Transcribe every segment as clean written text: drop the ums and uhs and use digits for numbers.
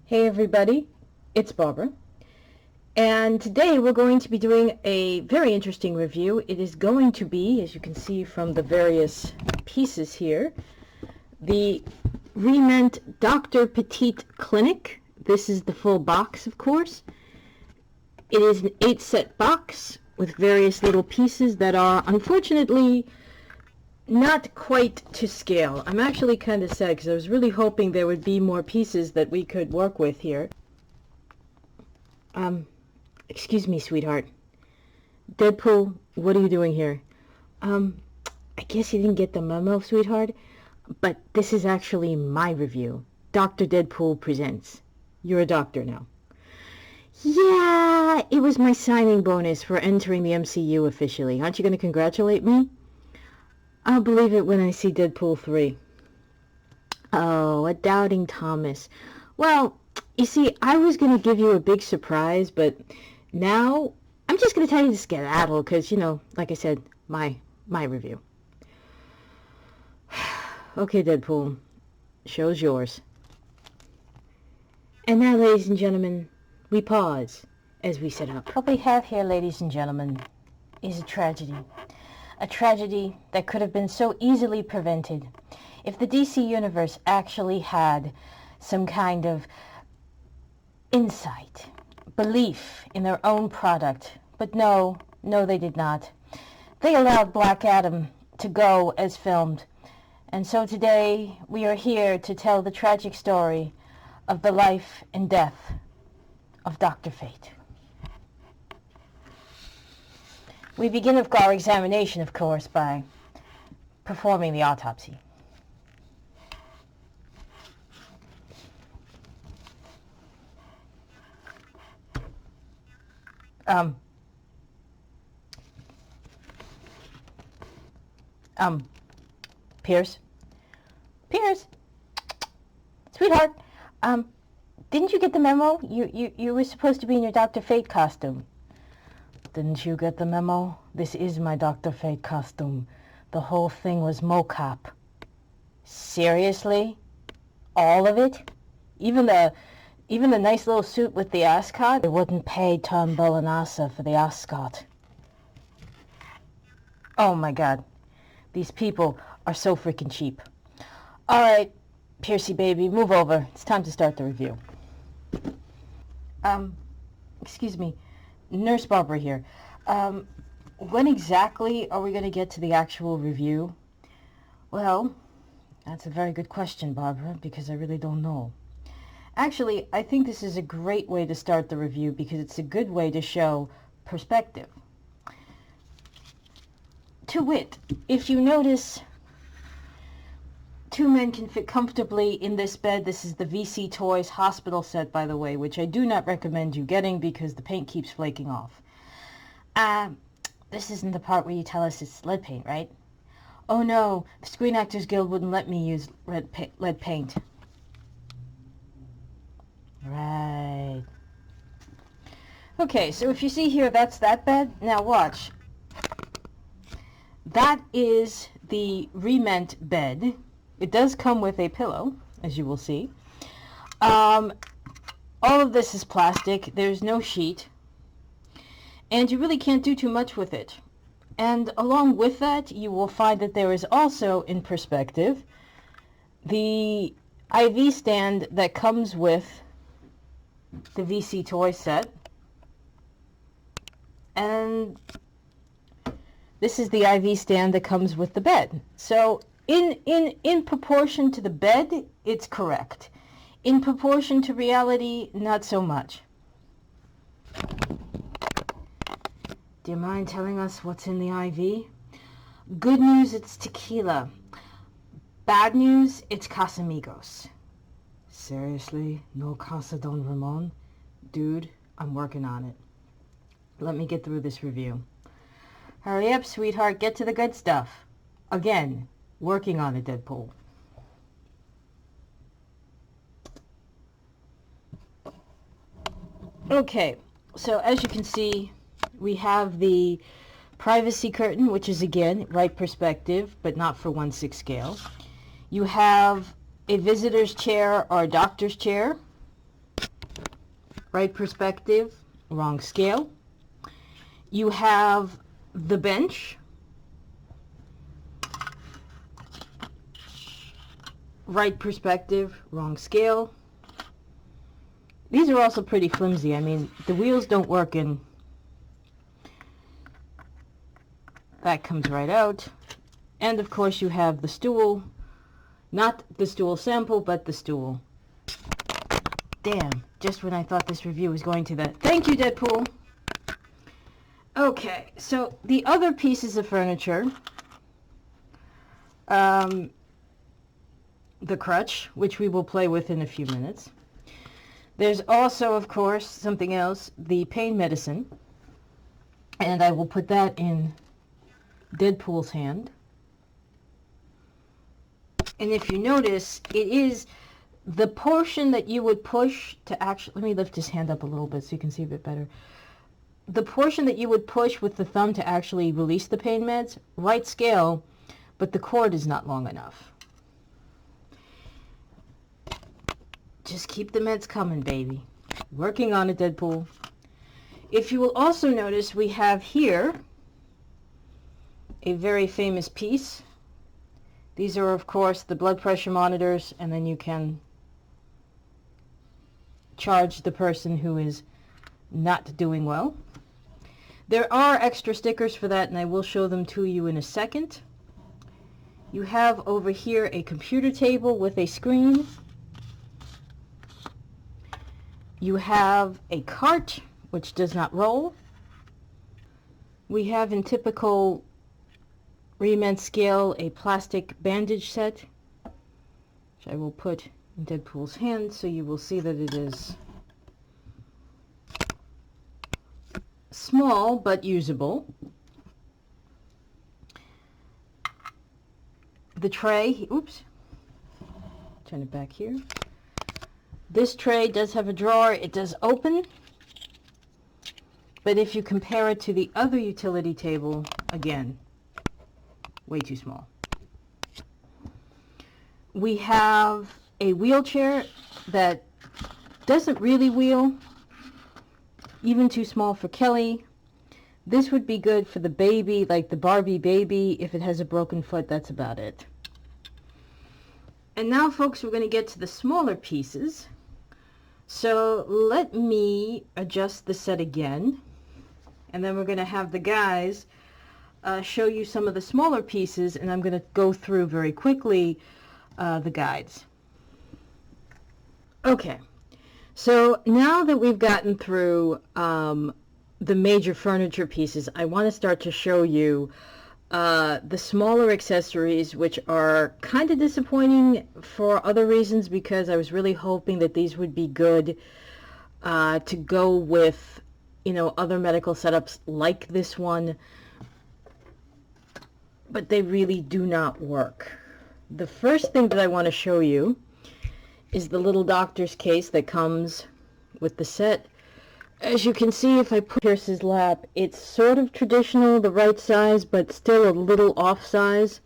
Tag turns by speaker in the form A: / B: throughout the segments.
A: Hey everybody, it's Barbara, and today we're going to be doing a very interesting review. It is going to be, as you can see from the various pieces here, the Re-Ment Dr. Petit Clinic. This is the full box, of course. It is an 8-set box with various little pieces that are unfortunately not quite to scale. I'm actually kind of sad because I was really hoping there would be more pieces that we could work with here. Excuse me, sweetheart. Deadpool, what are you doing here? I guess you didn't get the memo, sweetheart, but this is actually my review. Dr. Deadpool presents. You're a doctor now. Yeah, it was my signing bonus for entering the MCU officially. Aren't you going to congratulate me? I'll believe it when I see Deadpool 3. Oh, a doubting Thomas. Well, you see, I was going to give you a big surprise, but now I'm just going to tell you to skedaddle because, like I said, my review. Okay, Deadpool, show's yours. And now, ladies and gentlemen, we pause as we set up.
B: What we have here, ladies and gentlemen, is a tragedy. A tragedy that could have been so easily prevented if the DC Universe actually had some kind of insight, belief in their own product. But no, they did not. They allowed Black Adam to go as filmed. And so today we are here to tell the tragic story of the life and death of Dr. Fate. We begin with our examination, of course, by performing the autopsy. Pierce, sweetheart, didn't you get the memo? You were supposed to be in your Dr. Fate costume. Didn't you get the memo? This is my Dr. Fate costume. The whole thing was mocap. Seriously? All of it? Even the nice little suit with the ascot? They wouldn't pay Turnbull and Asa for the ascot. Oh my god. These people are so freaking cheap. Alright, Piercy baby, move over. It's time to start the review. Excuse me. Nurse Barbara here. When exactly are we going to get to the actual review? Well, that's a very good question, Barbara, because I really don't know. Actually, I think this is a great way to start the review because it's a good way to show perspective. To wit, if you notice, two men can fit comfortably in this bed. This is the VC Toys hospital set, by the way, which I do not recommend you getting because the paint keeps flaking off. This isn't the part where you tell us it's lead paint, right? Oh no, the Screen Actors Guild wouldn't let me use lead paint. Right. Okay, so if you see here, that's that bed. Now watch. That is the Re-Ment bed. It does come with a pillow, as you will see. All of this is plastic. There's no sheet. And you really can't do too much with it. And along with that, you will find that there is also, in perspective, the IV stand that comes with the VC toy set. And this is the IV stand that comes with the bed. So in proportion to the bed, it's correct. In proportion to reality, not so much. Do you mind telling us what's in the IV? Good news, it's tequila. Bad news, it's Casamigos. Seriously? No Casa Don Ramon? Dude, I'm working on it. Let me get through this review. Hurry up, sweetheart. Get to the good stuff. Again, working on it, Deadpool. Okay, so as you can see, we have the privacy curtain, which is, again, right perspective, but not for 1/6 scale. You have a visitor's chair or a doctor's chair. Right perspective, wrong scale. You have the bench. Right perspective, wrong scale. These are also pretty flimsy. I mean, the wheels don't work in. That comes right out. And of course you have the stool. Not the stool sample, but the stool. Damn, just when I thought this review was going to that. Thank you, Deadpool. Okay, so the other pieces of furniture. The crutch, which we will play with in a few minutes. There's also, of course, something else, the pain medicine. And I will put that in Deadpool's hand. And if you notice, it is the portion that you would push to actually... Let me lift his hand up a little bit so you can see a bit better. The portion that you would push with the thumb to actually release the pain meds, right scale, but the cord is not long enough. Just keep the meds coming, baby. Working on it, Deadpool. If you will also notice, we have here a very famous piece. These are, of course, the blood pressure monitors, and then you can charge the person who is not doing well. There are extra stickers for that, and I will show them to you in a second. You have over here a computer table with a screen. You have a cart, which does not roll. We have in typical Re-Ment scale a plastic bandage set, which I will put in Deadpool's hand so you will see that it is small but usable. The tray, oops, turn it back here. This tray does have a drawer. It does open, but if you compare it to the other utility table, again, way too small. We have a wheelchair that doesn't really wheel, even too small for Kelly. This would be good for the baby, like the Barbie baby. If it has a broken foot, that's about it. And now, folks, we're going to get to the smaller pieces. So let me adjust the set again, and then we're going to have the guys show you some of the smaller pieces, and I'm going to go through very quickly the guides. Okay, so now that we've gotten through the major furniture pieces, I want to start to show you the smaller accessories, which are kind of disappointing for other reasons, because I was really hoping that these would be good to go with, you know, other medical setups like this one, but they really do not work. The first thing that I want to show you is the little doctor's case that comes with the set. As you can see, if I put Pierce's lap, it's sort of traditional, the right size, but still a little off size.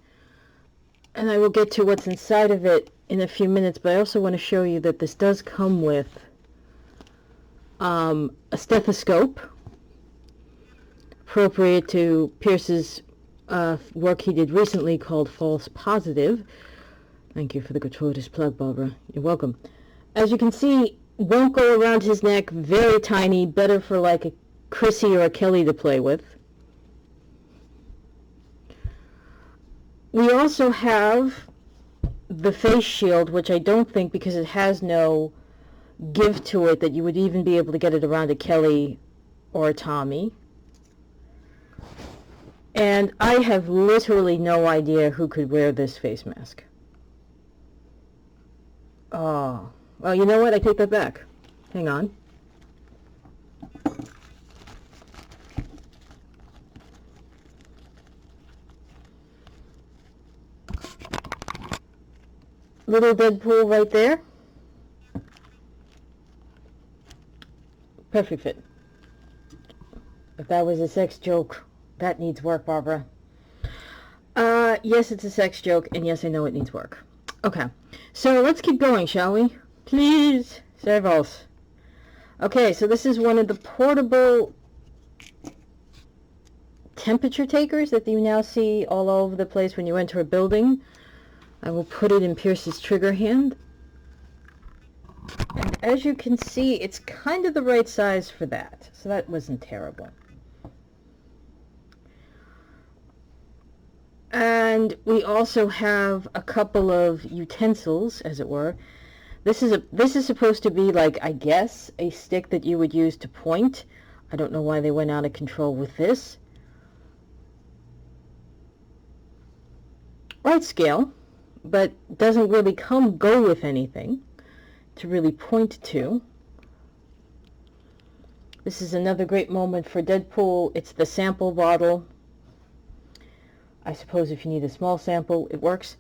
B: And I will get to what's inside of it in a few minutes, but I also want to show you that this does come with a stethoscope, appropriate to Pierce's work he did recently called False Positive. Thank you for the gratuitous plug, Barbara. You're welcome. As you can see, won't go around his neck, very tiny, better for like a Chrissy or a Kelly to play with. We also have the face shield, which I don't think, because it has no give to it, that you would even be able to get it around a Kelly or a Tommy. And I have literally no idea who could wear this face mask. Oh, well, you know what? I take that back. Hang on. Little Deadpool right there. Perfect fit. If that was a sex joke, that needs work, Barbara. Yes, it's a sex joke, and yes, I know it needs work. Okay, so let's keep going, shall we? Please, servos.
A: Okay, so this is one of the portable temperature takers that you now see all over the place when you enter a building. I will put it in Pierce's trigger hand. And as you can see, it's kind of the right size for that, so that wasn't terrible. And we also have a couple of utensils, as it were. This is supposed to be like, I guess, a stick that you would use to point. I don't know why they went out of control with this. Right scale, but doesn't really go with anything to really point to. This is another great moment for Deadpool. It's the sample bottle. I suppose if you need a small sample, it works.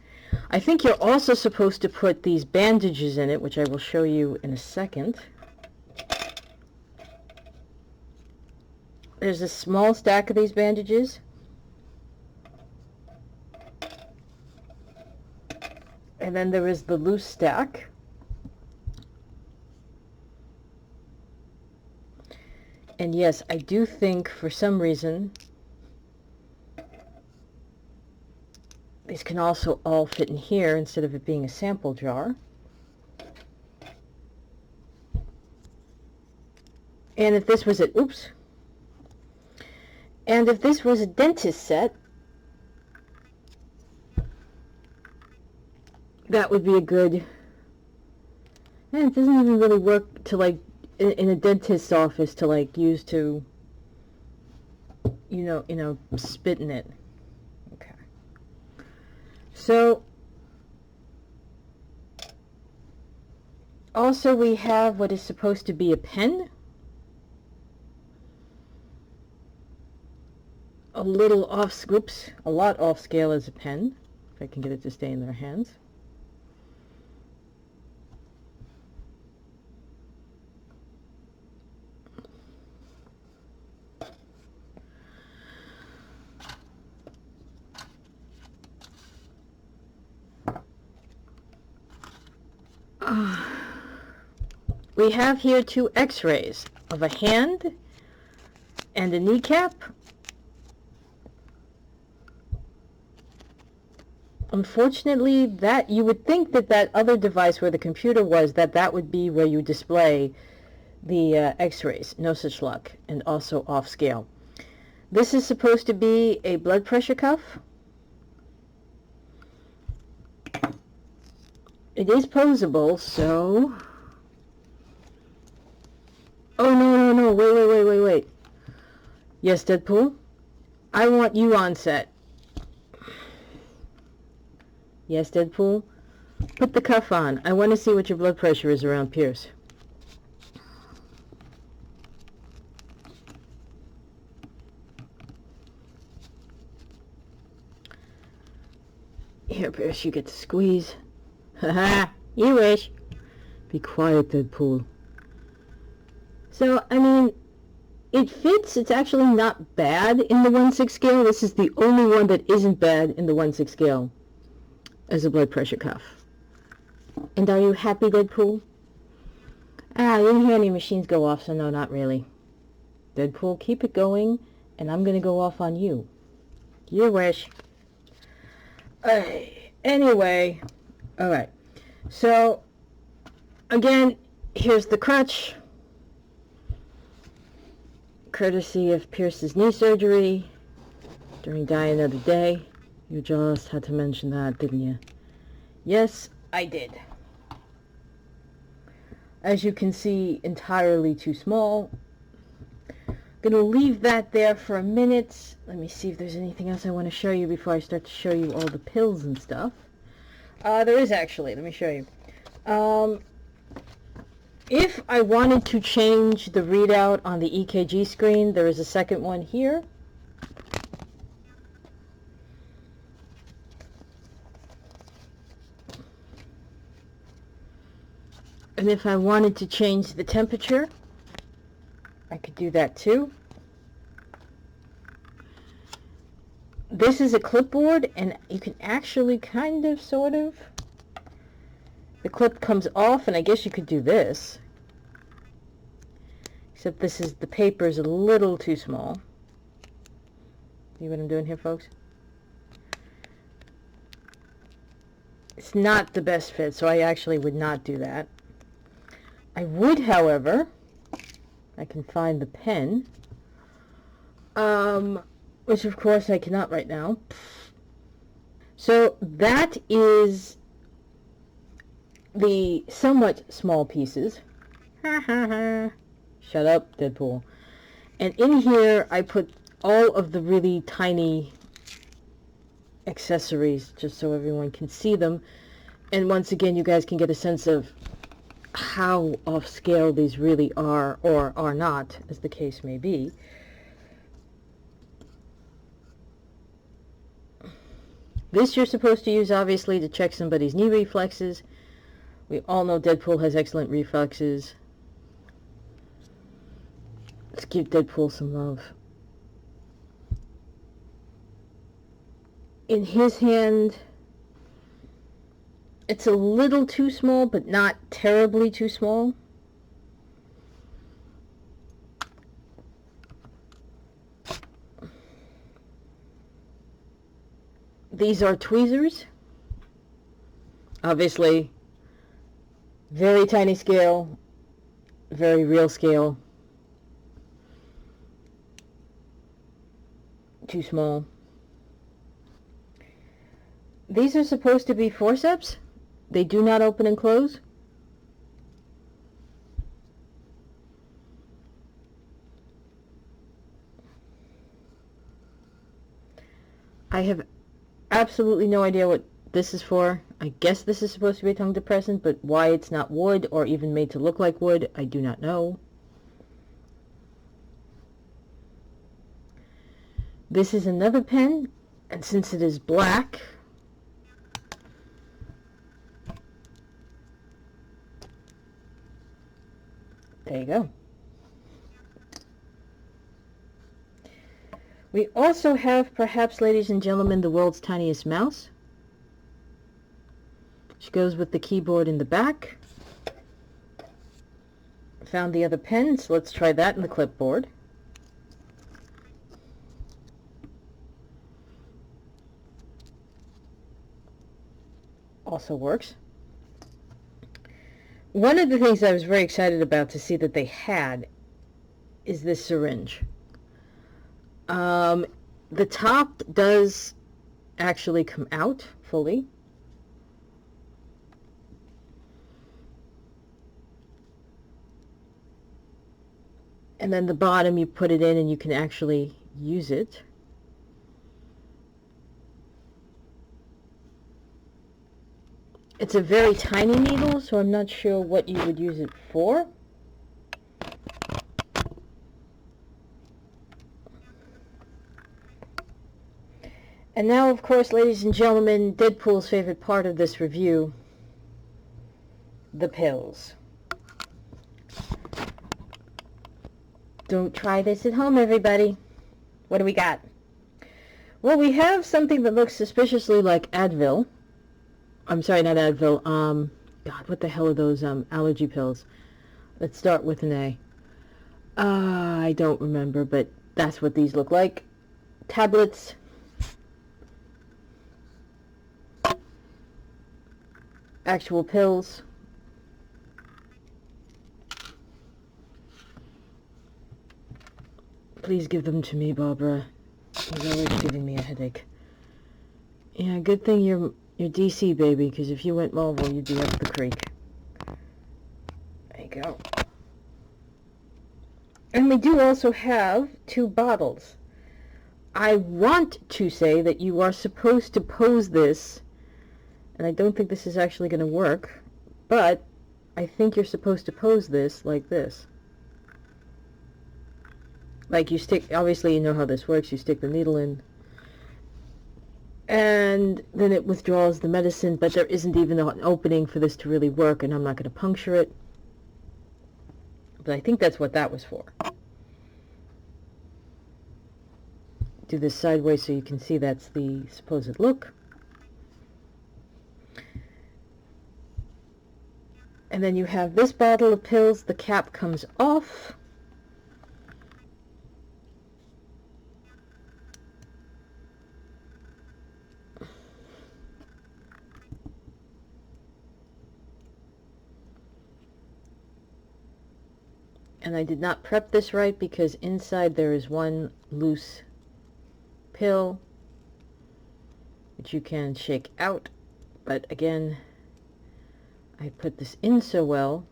A: I think you're also supposed to put these bandages in it, which I will show you in a second. There's a small stack of these bandages. And then there is the loose stack. And yes, I do think for some reason these can also all fit in here instead of it being a sample jar. And if this was a, oops. And if this was a dentist set, that would be a good, and it doesn't even really work to like, in a dentist's office to like use to, you know, spit in it. Okay. So, also we have what is supposed to be a pen. A little off, oops, a lot off scale as a pen, if I can get it to stay in their hands. We have here two x-rays of a hand and a kneecap. Unfortunately, that you would think that that other device where the computer was, that would be where you display the x-rays. No such luck, and also off scale. This is supposed to be a blood pressure cuff. It is posable, so... Oh, no, wait. Yes, Deadpool? I want you on set. Yes, Deadpool? Put the cuff on. I want to see what your blood pressure is around Pierce. Here, Pierce, you get to squeeze. Haha, you wish. Be quiet, Deadpool. So, I mean, it fits. It's actually not bad in the 1/6 scale. This is the only one that isn't bad in the 1/6 scale as a blood pressure cuff. And are you happy, Deadpool? Ah, I didn't hear any machines go off, so no, not really. Deadpool, keep it going, and I'm going to go off on you. You wish. Anyway, alright. So, again, here's the crutch. Courtesy of Pierce's knee surgery during Die Another Day. You just had to mention that, didn't you? Yes, I did. As you can see, entirely too small. Gonna leave that there for a minute. Let me see if there's anything else I want to show you before I start to show you all the pills and stuff. There is actually. Let me show you. If I wanted to change the readout on the EKG screen, there is a second one here. And if I wanted to change the temperature, I could do that too. This is a clipboard, and you can actually kind of, sort of, the clip comes off, and I guess you could do this. Except this is, the paper is a little too small. See what I'm doing here, folks? It's not the best fit, so I actually would not do that. I would, however, I can find the pen, which of course I cannot right now. So that is the somewhat small pieces. Shut up, Deadpool. And in here I put all of the really tiny accessories just so everyone can see them. And once again, you guys can get a sense of how off scale these really are, or are not, as the case may be. This you're supposed to use, obviously, to check somebody's knee reflexes. We all know Deadpool has excellent reflexes. Let's give Deadpool some love. In his hand, it's a little too small, but not terribly too small. These are tweezers. Obviously, very tiny scale, very real scale. Too small. These are supposed to be forceps. They do not open and close. I have absolutely no idea what this is for. I guess this is supposed to be a tongue depressant, but why it's not wood or even made to look like wood, I do not know. This is another pen, and since it is black, there you go. We also have, perhaps, ladies and gentlemen, the world's tiniest mouse, which goes with the keyboard in the back. Found the other pen, so let's try that in the clipboard. Also works. One of the things I was very excited about to see that they had is this syringe. The top does actually come out fully. And then the bottom, you put it in and you can actually use it. It's a very tiny needle, so I'm not sure what you would use it for. And now, of course, ladies and gentlemen, Deadpool's favorite part of this review, the pills. Don't try this at home, everybody. What do we got? Well, we have something that looks suspiciously like Advil. I'm sorry, not Advil. God, what the hell are those allergy pills? Let's start with an A. I don't remember, but that's what these look like. Tablets. Actual pills. Please give them to me, Barbara. He's always giving me a headache. Yeah, good thing you're DC, baby, because if you went Marvel, you'd be up the creek. There you go. And we do also have 2 bottles. I want to say that you are supposed to pose this, and I don't think this is actually going to work, but I think you're supposed to pose this like this. Like you stick, obviously you know how this works, you stick the needle in, and then it withdraws the medicine, but there isn't even an opening for this to really work, and I'm not going to puncture it. But I think that's what that was for. Do this sideways so you can see that's the supposed look. And then you have this bottle of pills, the cap comes off. And I did not prep this right because inside there is one loose pill which you can shake out, but again, I put this in so well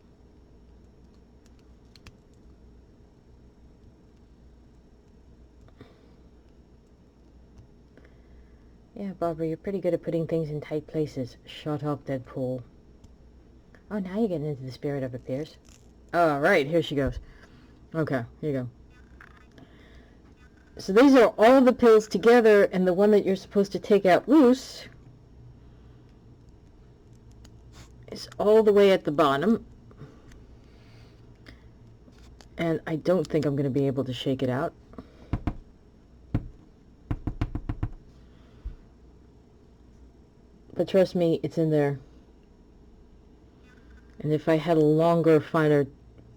A: Yeah, Barbara, you're pretty good at putting things in tight places. Shut up, Deadpool. Oh, now you're getting into the spirit of affairs. All right, here she goes. Okay, here you go. So these are all the pills together, and the one that you're supposed to take out loose is all the way at the bottom. And I don't think I'm going to be able to shake it out. But trust me, it's in there. And if I had a longer, finer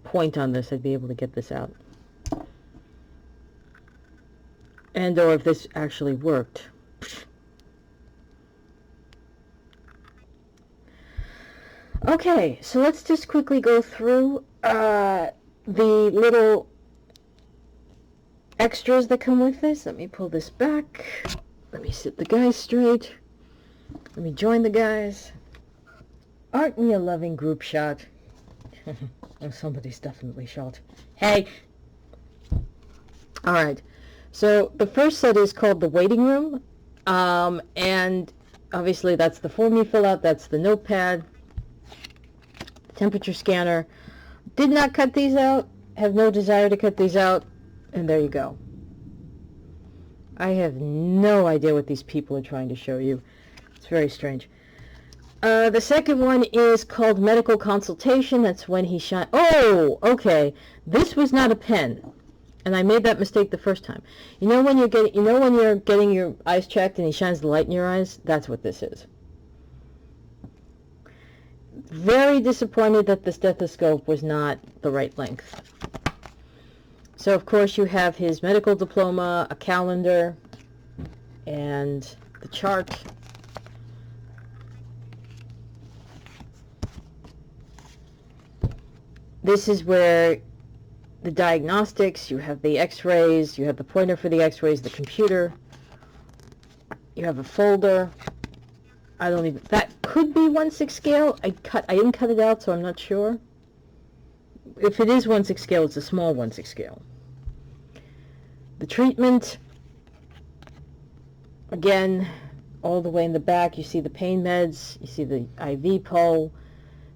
A: point on this, I'd be able to get this out. And or if this actually worked. Okay, so let's just quickly go through the little extras that come with this. Let me pull this back. Let me sit the guys straight. Let me join the guys. Aren't we a loving group shot? Oh, somebody's definitely shot. Hey! Alright, so the first set is called the waiting room. And obviously that's the form you fill out. That's the notepad. Temperature scanner. Did not cut these out. Have no desire to cut these out. And there you go. I have no idea what these people are trying to show you. It's very strange. The second one is called medical consultation. That's when he shine. Oh, okay. This was not a pen, and I made that mistake the first time. You know when you're getting your eyes checked and he shines the light in your eyes. That's what this is. Very disappointed that the stethoscope was not the right length. So of course you have his medical diploma, a calendar, and the chart. This is where the diagnostics, you have the x-rays, you have the pointer for the x-rays, the computer, you have a folder. That could be 1/6 scale. I didn't cut it out, so I'm not sure. If it is 1/6 scale, it's a small 1/6 scale. The treatment, again, all the way in the back, you see the pain meds, you see the IV pole.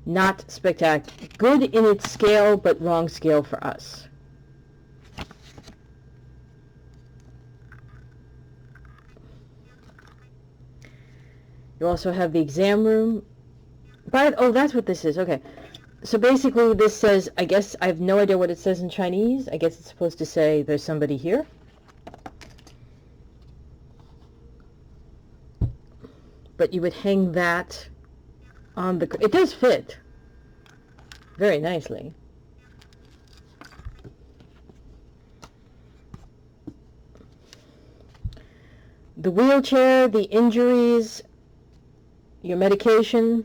A: Not spectacular. Good in its scale, but wrong scale for us. You also have the exam room. But, oh, that's what this is. Okay. So basically this says, I guess, I have no idea what it says in Chinese. I guess it's supposed to say there's somebody here. But you would hang that on the... It does fit very nicely. The wheelchair, the injuries, your medication,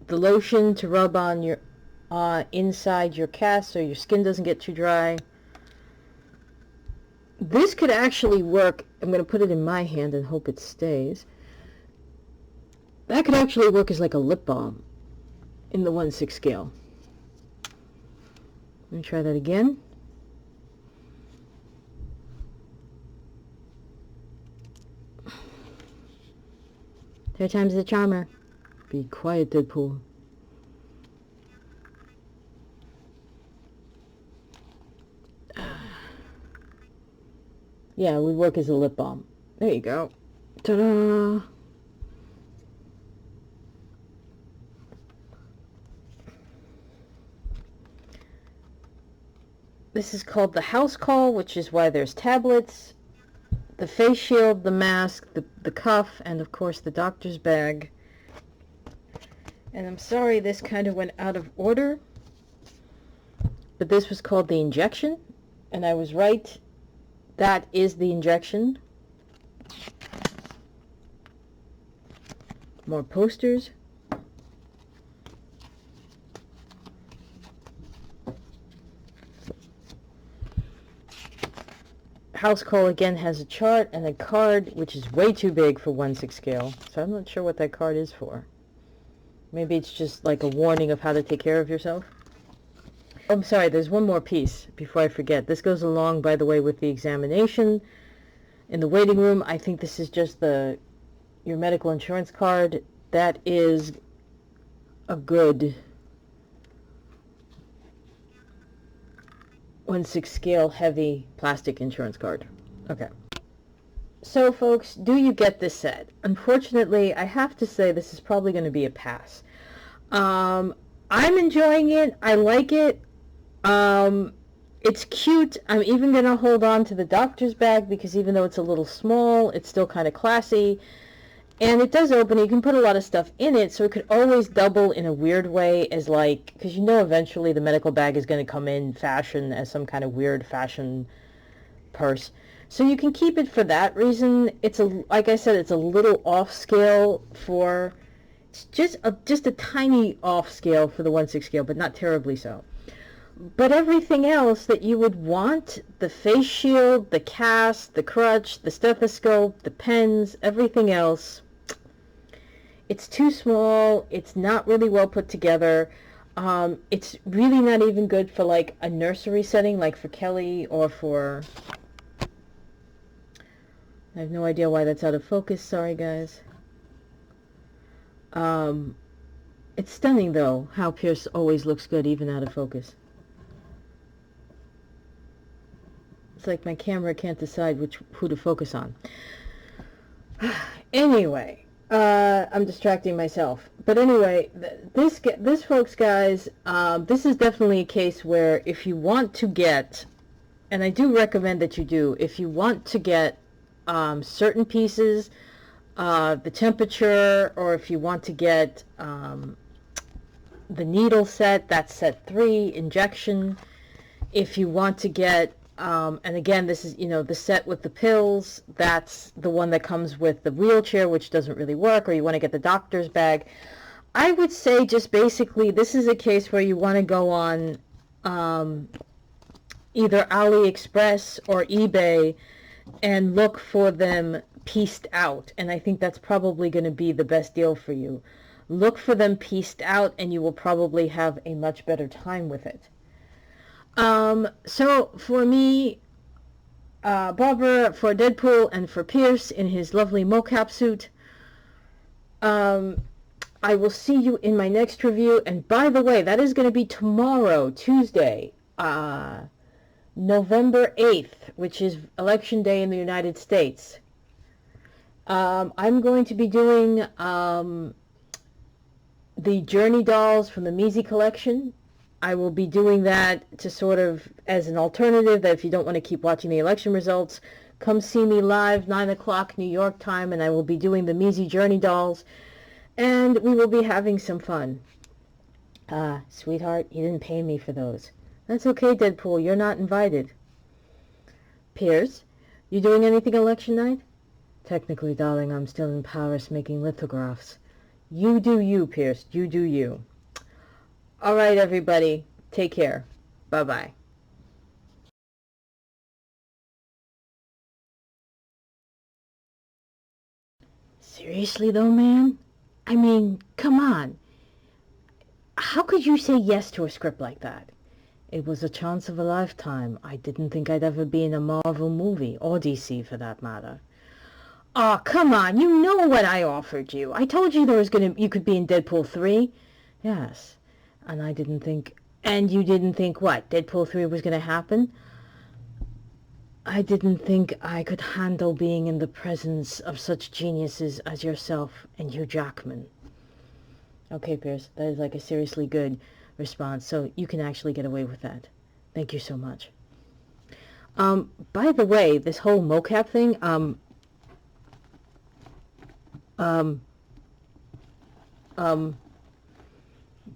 A: the lotion to rub on your inside your cast so your skin doesn't get too dry. This could actually work. I'm going to put it in my hand and hope it stays. That could actually work as like a lip balm in the 1/6 scale. Let me try that again. Third time's the charmer. Be quiet, Deadpool. Yeah, it would work as a lip balm. There you go. Ta-da! This is called the house call, which is why there's tablets, the face shield, the mask, the cuff, and of course the doctor's bag. And I'm sorry this kind of went out of order, but this was called the injection, and I was right. That is the injection. More posters. house call again has a chart and a card, which is way too big for 1/6 scale. So I'm not sure what that card is for. Maybe it's just like a warning of how to take care of yourself. Oh, I'm sorry, there's one more piece before I forget. This goes along, by the way, with the examination in the waiting room. I think this is just your medical insurance card. That is a good 1/6 scale heavy plastic insurance card. Okay. So folks, do you get this set? Unfortunately, I have to say this is probably going to be a pass. I'm enjoying it. I like it. It's cute. I'm even going to hold on to the doctor's bag because even though it's a little small, it's still kind of classy. And it does open. You can put a lot of stuff in it, so it could always double in a weird way as like, because you know eventually the medical bag is going to come in fashion as some kind of weird fashion purse. So you can keep it for that reason. It's like I said, it's a little off scale for, it's just a tiny off scale for the 1/6 scale, but not terribly so. But everything else that you would want, the face shield, the cast, the crutch, the stethoscope, the pens, everything else, it's too small. It's not really well put together. It's really not even good for like a nursery setting, like for Kelly or for... I have no idea why that's out of focus. Sorry, guys. It's stunning, though, how Pierce always looks good, even out of focus. It's like my camera can't decide who to focus on. Anyway, I'm distracting myself. But anyway, this folks, guys, this is definitely a case where if you want to get, and I do recommend that you do, if you want to get certain pieces, the temperature, or if you want to get the needle set, that's set 3, injection. If you want to get, and again, this is, the set with the pills, that's the one that comes with the wheelchair, which doesn't really work, or you want to get the doctor's bag. I would say just basically, this is a case where you want to go on either AliExpress or eBay and look for them pieced out. And I think that's probably going to be the best deal for you. Look for them pieced out and you will probably have a much better time with it. So for me, Barbara, for Deadpool, and for Pierce in his lovely mocap suit, I will see you in my next review. And by the way, that is going to be tomorrow, Tuesday, November 8th, which is Election Day in the United States. I'm going to be doing the Journey dolls from the Measy collection. I will be doing that to sort of as an alternative, that if you don't want to keep watching the election results, come see me live, 9 o'clock New York time, and I will be doing the Measy Journey dolls, and we will be having some fun. Sweetheart, you didn't pay me for those. That's okay, Deadpool, you're not invited. Pierce, you doing anything election night? Technically, darling, I'm still in Paris making lithographs. You do you, Pierce, you do you. All right, everybody, take care. Bye-bye. Seriously, though, man? I mean, come on. How could you say yes to a script like that? It was a chance of a lifetime. I didn't think I'd ever be in a Marvel movie, or DC for that matter. Oh, come on, you know what I offered you. I told you you could be in Deadpool 3. Yes. And I didn't think, and you didn't think what, Deadpool 3 was going to happen? I didn't think I could handle being in the presence of such geniuses as yourself and Hugh Jackman. Okay, Pierce, that is like a seriously good response, so you can actually get away with that. Thank you so much. By the way, this whole mocap thing,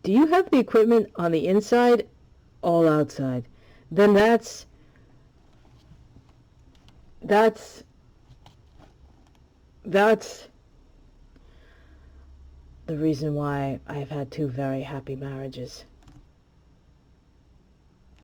A: do you have the equipment on the inside? All outside. Then that's the reason why I have had 2 very happy marriages.